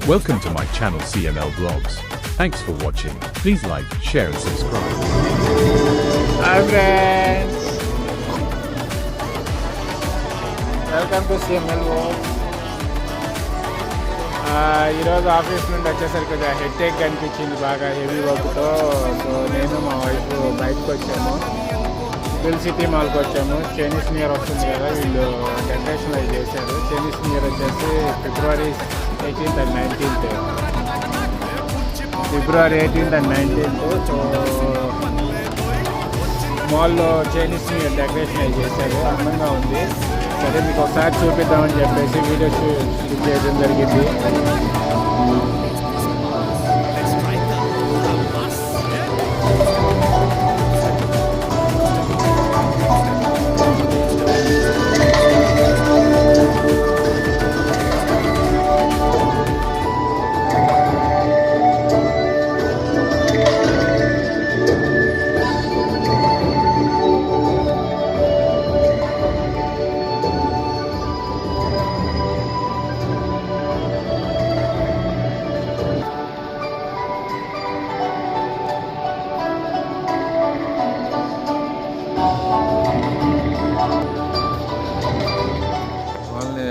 Welcome to my channel CML Vlogs. Thanks for watching. Please like, share and subscribe. Hi friends, welcome to CML vlogs. ఈరోజు office నుండి వచ్చేసరికి కొంచెం headache అనిపించింది, బాగా heavy వర్క్తో. So నేను మా వైఫ్ బయటకు వచ్చాము, ఫిల్ సిటీ మాల్కి వచ్చాము. చైనీస్ న్యూ ఇయర్ వస్తుంది కదా, వీళ్ళు డెకరేషన్ అవి చేశారు. చైనీస్ న్యూ ఇయర్ వచ్చేసి ఫిబ్రవరి 18th and 19th. February 18th and 19th. So మాల్లో చైనీస్ న్యూ ఇయర్ డెకరేషన్ అవి చేశారు, అందంగా ఉంది. సరే మీకు ఒకసారి చూపిద్దామని చెప్పేసి వీడియో షూట్ చేయడం జరిగింది.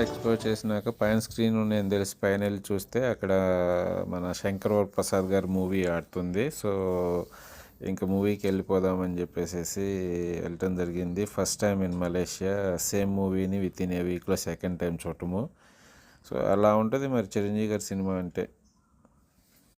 ఎక్స్ప్లోర్ చేసినాక పైన స్క్రీన్ నేను తెలిసి పైన వెళ్ళి చూస్తే అక్కడ మన శంకర్ ప్రసాద్ గారి మూవీ ఆడుతుంది. సో ఇంకా మూవీకి వెళ్ళిపోదామని చెప్పేసి వెళ్ళటం జరిగింది. First time in Malaysia, same మూవీని విత్ ఇన్ ఏ వీక్లో సెకండ్ టైం చూడటము. సో అలా ఉంటుంది మరి చిరంజీవి గారి సినిమా అంటే.